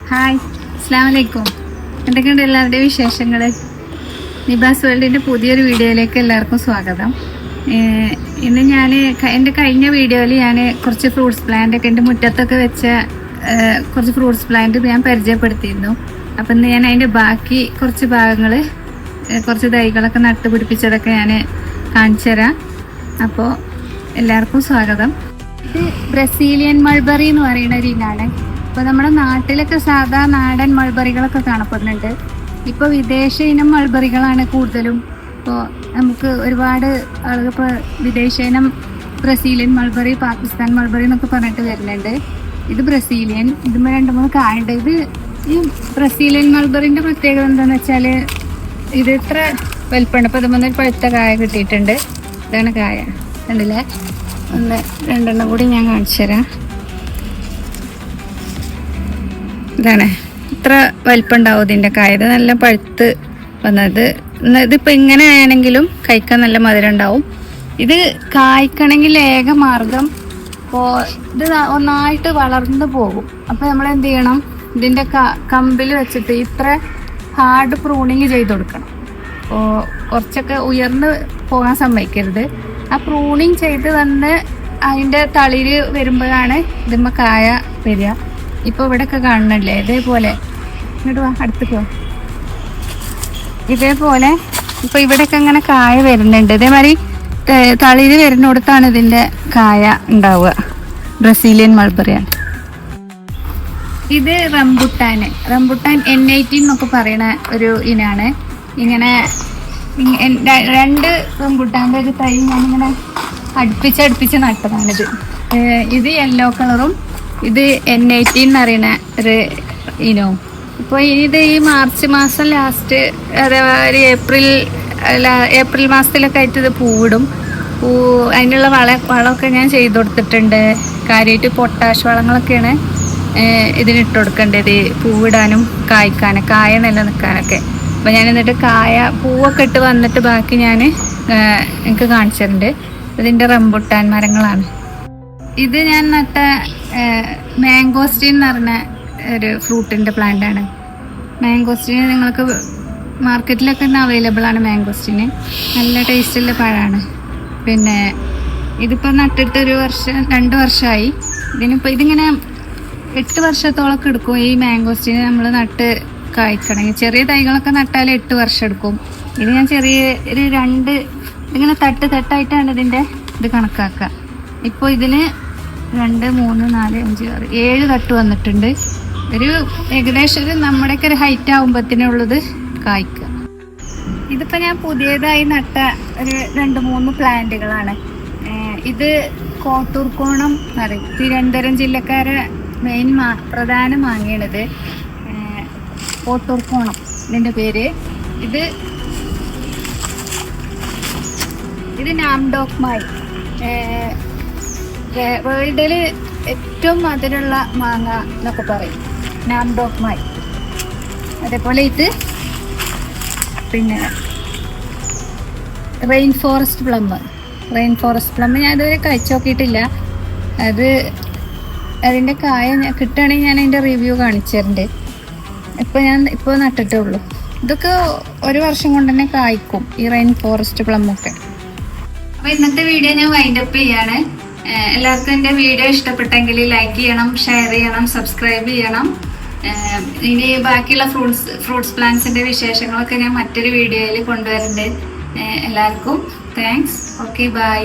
Hi, അസ്സലാമു അലൈക്കും. എന്തൊക്കെയുണ്ട് എല്ലാവരുടെയും വിശേഷങ്ങൾ? നിബാസ് വേൾഡിൻ്റെ പുതിയൊരു വീഡിയോയിലേക്ക് എല്ലാവർക്കും സ്വാഗതം. ഇന്ന് ഞാൻ എൻ്റെ കഴിഞ്ഞ വീഡിയോയിൽ ഞാൻ കുറച്ച് ഫ്രൂട്ട്സ് പ്ലാന്റൊക്കെ എൻ്റെ മുറ്റത്തൊക്കെ വെച്ച കുറച്ച് ഫ്രൂട്ട്സ് പ്ലാന്റ് ഞാൻ പരിചയപ്പെടുത്തിയിരുന്നു. അപ്പം ഇന്ന് ഞാൻ അതിൻ്റെ ബാക്കി കുറച്ച് ഭാഗങ്ങൾ, കുറച്ച് തൈകളൊക്കെ നട്ടുപിടിപ്പിച്ചതൊക്കെ ഞാൻ കാണിച്ചു തരാം. അപ്പോൾ എല്ലാവർക്കും സ്വാഗതം. ഇത് ബ്രസീലിയൻ മൾബറി എന്ന് പറയുന്ന ഒരു ഇനാണ്. ഇപ്പോൾ നമ്മുടെ നാട്ടിലൊക്കെ സാധാ നാടൻ മൾബറികളൊക്കെ കാണപ്പെടുന്നുണ്ട്. ഇപ്പോൾ വിദേശ ഇനം മൾബറികളാണ് കൂടുതലും. ഇപ്പോൾ നമുക്ക് ഒരുപാട് ആളുകൾ ഇപ്പോൾ വിദേശ ഇനം ബ്രസീലിയൻ മൾബറി, പാകിസ്ഥാൻ മൾബറി എന്നൊക്കെ പറഞ്ഞിട്ട് വരുന്നുണ്ട്. ഇത് ബ്രസീലിയൻ, ഇതുമ്പോൾ 2-3 കായുണ്ട്. ഇത് ഈ ബ്രസീലിയൻ മൾബറിൻ്റെ പ്രത്യേകത എന്താണെന്ന് വെച്ചാൽ ഇത് ഇത്ര വലുപ്പമുണ്ട്. അപ്പോൾ ഇതുമ്പോൾ ഒരു പഴുത്ത കായ കിട്ടിയിട്ടുണ്ട്. ഇതാണ് കായ, കണ്ടില്ലേ? 2 കൂടി ഞാൻ കാണിച്ചു തരാം. ഇതാണ്, ഇത്ര വലിപ്പമുണ്ടാവും ഇതിൻ്റെ കായ. ഇത് നല്ല പഴുത്ത് വന്നത്. ഇതിപ്പോൾ ഇങ്ങനെ ആണെങ്കിലും കഴിക്കാൻ നല്ല മധുരം ഉണ്ടാവും. ഇത് കായ്ക്കണമെങ്കിൽ ഏക മാർഗം, ഇപ്പോൾ ഇത് ഒന്നായിട്ട് വളർന്നു പോകും. അപ്പോൾ നമ്മൾ എന്ത് ചെയ്യണം, ഇതിൻ്റെ കമ്പിൽ വെച്ചിട്ട് ഇത്ര ഹാർഡ് പ്രൂണിങ് ചെയ്ത് കൊടുക്കണം. അപ്പോൾ കുറച്ചൊക്കെ ഉയർന്ന് പോകാൻ സമ്മതിക്കരുത്. ആ പ്രൂണിങ് ചെയ്ത് വന്ന് അതിൻ്റെ തളിര് വരുമ്പോഴാണ് ഇതിന്മേൽ കായ വരിക. ഇപ്പോൾ ഇവിടെയൊക്കെ കാണുന്നില്ലേ, ഇതേപോലെ ഇങ്ങോട്ട് വാ, അടുത്തേക്ക് വാ. ഇതേപോലെ ഇപ്പോൾ ഇവിടെയൊക്കെ ഇങ്ങനെ കായ വരുന്നുണ്ട്. ഇതേമാതിരി തളിര് വരുന്നിടത്താണ് ഇതിൻ്റെ കായ ഉണ്ടാവുക. ബ്രസീലിയൻ മൾബറിയാണ്. ഇത് റംബുട്ടാൻ N18 എന്നൊക്കെ പറയുന്ന ഒരു ഇനാണ്. ഇങ്ങനെ 2 റംബുട്ടാൻ്റെ ഒരു തൈ ഞാനിങ്ങനെ അടുപ്പിച്ച് നട്ടതാണിത്. ഇത് യെല്ലോ കളറും ഇത് N18 എന്ന് പറയുന്ന ഒരു ഇനവും. ഇപ്പോൾ ഇത് ഈ മാർച്ച് മാസം ലാസ്റ്റ്, അതേപോലെ ഏപ്രിൽ മാസത്തിലൊക്കെ ആയിട്ട് ഇത് പൂവിടും. അതിനുള്ള വളമൊക്കെ ഞാൻ ചെയ്ത് കൊടുത്തിട്ടുണ്ട്. കാര്യമായിട്ട് പൊട്ടാഷ് വളങ്ങളൊക്കെയാണ് ഇതിനിട്ട് കൊടുക്കേണ്ടത്, പൂവിടാനും കായ്ക്കാനും, കായ നിലനിൽക്കാനൊക്കെ. അപ്പോൾ ഞാൻ എന്നിട്ട് പൂവൊക്കെ ഇട്ട് വന്നിട്ട് ബാക്കി ഞാൻ എനിക്ക് കാണിച്ചിട്ടുണ്ട്. ഇതിൻ്റെ റംബുട്ടാൻ മരങ്ങളാണ്. ഇത് ഞാൻ നട്ട മാംഗോസ്റ്റീൻ എന്ന് പറഞ്ഞ ഒരു ഫ്രൂട്ടിൻ്റെ പ്ലാന്റാണ്. മാംഗോസ്റ്റീൻ നിങ്ങൾക്ക് മാർക്കറ്റിലൊക്കെ അവൈലബിൾ ആണ്. മാംഗോസ്റ്റീന് നല്ല ടേസ്റ്റുള്ള പഴമാണ്. പിന്നെ ഇതിപ്പോൾ നട്ടിട്ട് 2 വർഷമായി. ഇതിങ്ങനെ 8 വർഷത്തോളമൊക്കെ എടുക്കും ഈ മാംഗോസ്റ്റീന് നമ്മൾ നട്ട് കായ്ക്കണമെങ്കിൽ. ചെറിയ തൈകളൊക്കെ നട്ടാൽ 8 വർഷം എടുക്കും. ഇത് ഞാൻ ചെറിയ ഒരു 2 ഇങ്ങനെ തട്ടായിട്ടാണ് ഇതിൻ്റെ ഇത് കണക്കാക്കുക. ഇപ്പോൾ ഇതിന് 2, 3, 4, 5, 6, 7 തട്ട് വന്നിട്ടുണ്ട്. ഒരു ഏകദേശം നമ്മുടെയൊക്കെ ഒരു ഹൈറ്റ് ആകുമ്പോഴത്തേനുള്ളത് കായ്ക്കുക. ഇതിപ്പോൾ ഞാൻ പുതിയതായി നട്ട ഒരു 2-3 പ്ലാന്റുകളാണ്. ഇത് കോട്ടൂർക്കോണം എന്ന് പറയും, തിരുവനന്തപുരം ജില്ലക്കാരെ മെയിൻ പ്രധാന മാങ്ങയാണിത്. കോട്ടൂർക്കോണം ഇതിൻ്റെ പേര്. ഇത് നാംഡോക്മായി, വേൾഡിൽ ഏറ്റവും മധുരമുള്ള മാങ്ങ എന്നൊക്കെ പറയും, നാംഡോക്മായി. അതേപോലെ ഇത് പിന്നെ റെയിൻ ഫോറസ്റ്റ് പ്ലം ഞാൻ ഇതുവരെ കഴിച്ചു നോക്കിയിട്ടില്ല. അതിൻ്റെ കായ കിട്ടുകയാണെങ്കിൽ ഞാൻ അതിൻ്റെ റിവ്യൂ കാണിച്ചിട്ടുണ്ട്. ഇപ്പോൾ നട്ടിട്ടേ ഉള്ളൂ. ഇതൊക്കെ 1 വർഷം കൊണ്ട് തന്നെ കായ്ക്കും, ഈ റെയിൻ ഫോറസ്റ്റ് പ്ലമ്മൊക്കെ. അപ്പോൾ ഇന്നത്തെ വീഡിയോ ഞാൻ വൈൻഡപ്പ് ചെയ്യാണ്. എല്ലാവർക്കും എൻ്റെ വീഡിയോ ഇഷ്ടപ്പെട്ടെങ്കിൽ ലൈക്ക് ചെയ്യണം, ഷെയർ ചെയ്യണം, സബ്സ്ക്രൈബ് ചെയ്യണം. ഇനി ബാക്കിയുള്ള ഫ്രൂട്ട്സ് പ്ലാന്റ്സിൻ്റെ വിശേഷങ്ങളൊക്കെ ഞാൻ മറ്റൊരു വീഡിയോയിൽ കൊണ്ടുവരുന്നുണ്ട്. എല്ലാവർക്കും താങ്ക്സ്. Okay, by.